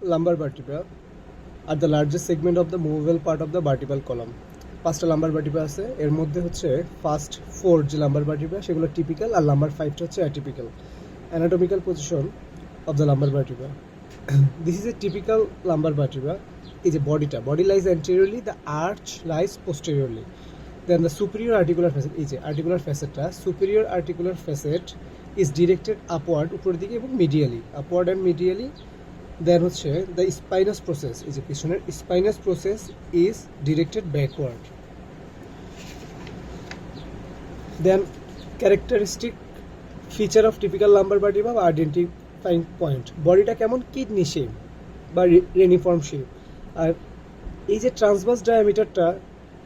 lumbar vertebra are the largest segment of the movable part of the vertebral column. পাঁচটা lumbar vertebra আছে, এর মধ্যে হচ্ছে first 4 যে লাম্বার ভার্টিব্রা সেগুলো টিপিক্যাল, আর লাম্বার 5টা হচ্ছে atypical. Anatomical position of the lumbar vertebra. This is a typical lumbar vertebra. এই যে body lies anteriorly, the arch lies posteriorly. Then the superior articular facet, এই যে আর্টিকুলার ফ্যাসেটটা, superior articular facet is directed upward, উপরের দিকে, এবং medially, upward and medially. Then হচ্ছে the spinous process, এই যে পিছনের spinous process is directed backward. Then characteristic feature of typical lumbar vertebra বা আইডেন্টিফাইং পয়েন্ট, বডিটা কেমন, কিডনি শেপ বা রেনিফর্ম শেপ। আর এই যে ট্রান্সভার্স ডায়ামিটারটা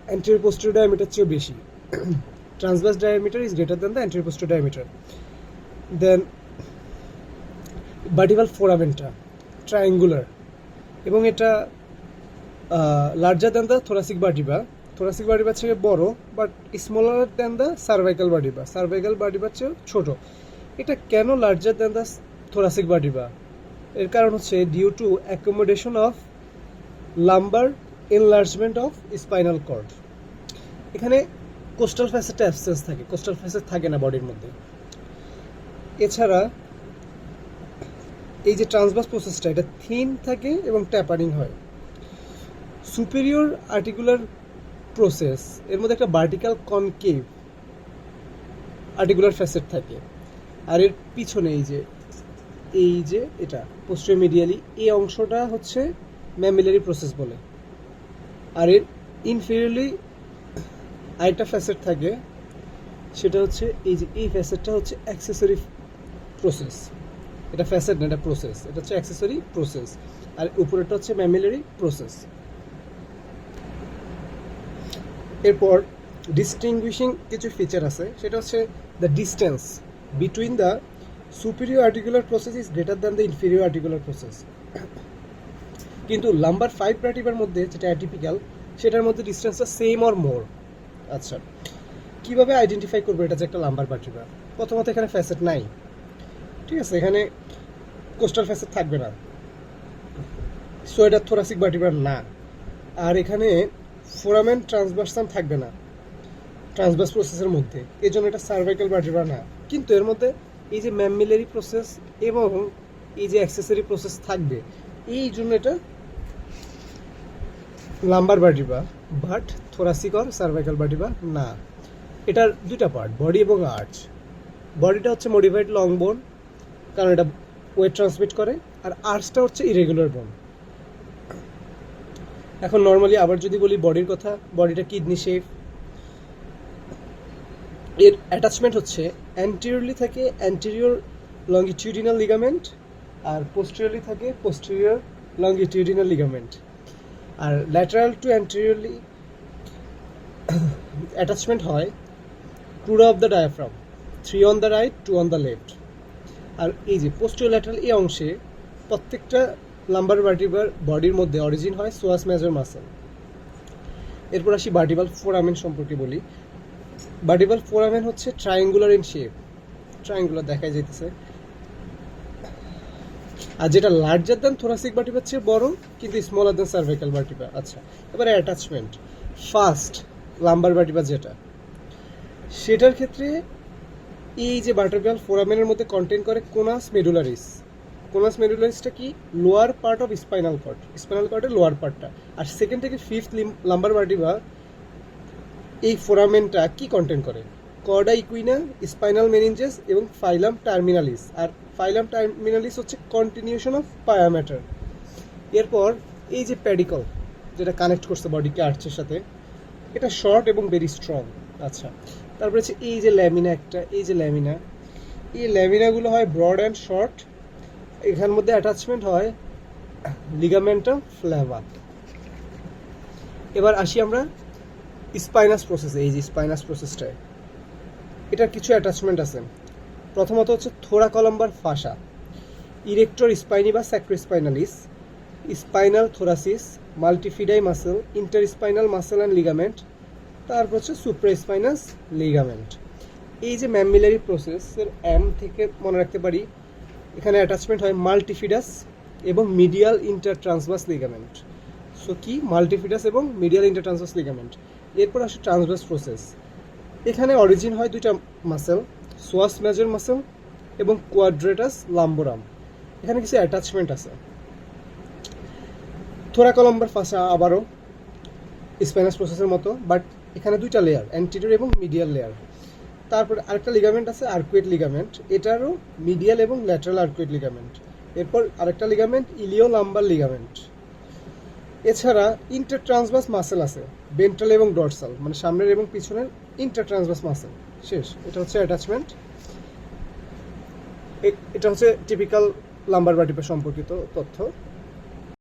অ্যান্টেরিয়র পোস্টেরিয়র ডায়ামিটার চেয়ে বেশি। Transverse diameter is greater than the anterior posterior diameter. Then vertebral ফোরামেনটা ট্রায়াঙ্গুলার, এবং এটা larger than the thoracic vertebra. Thoracic ভার্টিব্রার থেকে বড়, but smaller than the cervical vertebra. Cervical ভার্টিব্রার চেয়ে ছোট। এটা কেন larger than the thoracic vertebra? এর কারণ হচ্ছে due to accommodation of lumbar enlargement of spinal cord. এখানে কোস্টাল ফ্যাসেটটা অ্যাবসেন্স থাকে, কোস্টাল ফ্যাসেট থাকে না বডির মধ্যে। এছাড়া এই যে ট্রান্সভার্স প্রসেসটা, এটা থিন থাকে এবং ট্যাপারিং হয়। সুপিরিয়র আর্টিকুলার প্রসেস, এর মধ্যে একটা ভার্টিক্যাল কনকেভ আর্টিকুলার ফ্যাসেট থাকে। আর এর পিছনে এই যে এটা পোস্টেরিয়র মিডিয়ালি, এই অংশটা হচ্ছে ম্যামিলারি প্রসেস বলে। আর এর ইনফেরিয়রলি আরেকটা ফ্যাসেট থাকে, সেটা হচ্ছে এই যে এই ফ্যাসেটটা হচ্ছে অ্যাক্সেসরি প্রসেস। এটা ফ্যাসেট না, এটা প্রসেস, এটা হচ্ছে অ্যাক্সেসরি প্রসেস। আর উপরেরটা হচ্ছে ম্যামিলারি প্রসেস। এরপর ডিস্টিংগুইশিং কিছু ফিচার আছে, সেটা হচ্ছে the distance between the superior articular process is greater than the inferior articular process. কিন্তু লাম্বার 5 ভার্টিব্রার মধ্যে যেটা অ্যাটিপিক্যাল, সেটার মধ্যে ডিস্টেন্সটা সেম অর মোর। আচ্ছা, কীভাবে আইডেন্টিফাই করবো এটা যে একটা লাম্বার ভার্টিব্রা? প্রথমত এখানে ফ্যাসেট নাই, ঠিক আছে, এখানে কোস্টাল ফ্যাসেট থাকবে না, সো এটা থোরাসিক ভার্টিব্রা না। আর এখানে ফোরামেন ট্রান্সভার্সাম থাকবে না ট্রান্সভার্স প্রসেসের মধ্যে, এই জন্য এটা সার্ভাইকাল ভার্টিব্রা না। কিন্তু এর মধ্যে এই যে ম্যামিলারি প্রসেস এবং এই যে অ্যাক্সেসরি প্রসেস থাকবে, এই জন্য এটা lumber vertebra, but thoracic or cervical vertebra না। এটার দুইটা পার্ট, বডি এবং আর্চ। বডিটা হচ্ছে মডিফাইড লং বোন, কারণ এটা ওয়েট ট্রান্সমিট করে, আর আর্চটা হচ্ছে ইরেগুলার বোন। এখন নর্মালি আবার যদি বলি বডির কথা, বডিটা কিডনি শেপ। এর অ্যাটাচমেন্ট হচ্ছে অ্যান্টেরিয়রলি থাকে অ্যান্টেরিয়র লঙ্গিটিউডিনাল লিগামেন্ট, আর পোস্টেরিয়রলি থাকে পোস্টেরিয়র লঙ্গিটিউডিনাল লিগামেন্ট। আর ল্যাটারাল টু অ্যান্টেরিয়রলি অ্যাটাচমেন্ট হয় crura of the diaphragm, 3 on the right, 2 on the left. আর এই যে পোস্টিরিয়র ল্যাটারাল এই অংশে প্রত্যেকটা লাম্বার ভার্টিব্রার বডির মধ্যে অরিজিন হয় সোয়াস মেজর মাসল। এরপর আসি ভার্টিব্রাল ফোরামেন সম্পর্কে বলি। ভার্টিব্রাল ফোরামেন হচ্ছে ট্রায়াঙ্গুলার ইন শেপ, ট্রায়াঙ্গুলার দেখা যাইতেছে। আর যেটা লার্জার দ্যান থোরাসিক ভার্টিব্রার চেয়ে বড়, কিন্তু স্মলার দ্যান সার্ভাইকাল ভার্টিব্রা। আচ্ছা, এবারে অ্যাটাচমেন্ট। ফার্স্ট লাম্বার ভার্টিব্রা যেটা, সেটার ক্ষেত্রে এই যে ভার্টিব্রাল ফোরামেনের মধ্যে কন্টেন করে কোনাস মেডুলারিস। কোনাস মেডুলারিসটা কি? Lower part of spinal cord, spinal কর্ডের লোয়ার পার্টটা। আর সেকেন্ড থেকে ফিফথ লাম্বার ভার্টিব্রা এই ফোরামেনটা কি কন্টেন করে? কর্ডা ইকুইনা, স্পাইনাল মেনিনজেস এবং ফাইলাম টার্মিনালিস। আর ফাইলাম টার্মিনালিস হচ্ছে কন্টিনিউশন অফ পায়ামেটার। এরপর এই যে প্যাডিকল যেটা কানেক্ট করছে বডিকে আর্চের সাথে, এটা শর্ট এবং ভেরি স্ট্রং। আচ্ছা, তারপরে হচ্ছে এই যে ল্যামিনা, একটা এই যে ল্যামিনা, এই ল্যামিনাগুলো হয় ব্রড অ্যান্ড শর্ট। এখান মধ্যে অ্যাটাচমেন্ট হয় লিগামেন্টাম ফ্লেভা। এবার আসি আমরা স্পাইনাস প্রসেসে। এই যে স্পাইনাস প্রসেসটায় এটার কিছু অ্যাটাচমেন্ট আছে। প্রথমত হচ্ছে থোরাকলাম্বার ফাসা, ইরেক্টর স্পাইনি বা sacrospinalis, spinal thoracis, multifidi muscle, interspinal muscle and ligament, তারপর হচ্ছে সুপ্রাস্পাইনাস লিগামেন্ট। এই যে ম্যামিলারি প্রসেসের এম থেকে মনে রাখতে পারি, এখানে অ্যাটাচমেন্ট হয় মাল্টিফিডাস এবং মিডিয়াল ইন্টারট্রান্সভার্স লিগামেন্ট। সো কি মাল্টিফিটাস এবং মিডিয়াল ইন্টারট্রান্সভার্স লিগামেন্ট। এরপর আসে ট্রান্সভার্স প্রসেস। এখানে অরিজিন হয় দুইটা মাসেল, সোয়াস মেজর মাসেল এবং কোয়াড্রেটাস লাম্বোরাম। এখানে কিছু অ্যাটাচমেন্ট আছে। থোরাকোলাম্বার ফাসা আবারও স্পাইনাস প্রসেসের মতো, বাট এখানে দুইটা লেয়ার, অ্যান্টিরিয়র এবং মিডিয়াল লেয়ার। তারপরে আরেকটা লিগামেন্ট আছে আর্কুয়েট লিগামেন্ট, এটারও মিডিয়াল এবং ল্যাটারাল আর্কুয়েট লিগামেন্ট। এরপর আরেকটা লিগামেন্ট ইলিও লাম্বার লিগামেন্ট। এছাড়া ইন্টারট্রান্সভার্স মাসেল আছে, ভেন্ট্রাল এবং ডরসাল, মানে সামনের এবং পিছনের ইন্টারট্রান্সভার্স মাসেল। শেষ। এটা হচ্ছে অ্যাটাচমেন্ট। এটা হচ্ছে টিপিক্যাল লাম্বার ভার্টিব্রা সম্পর্কিত তথ্য।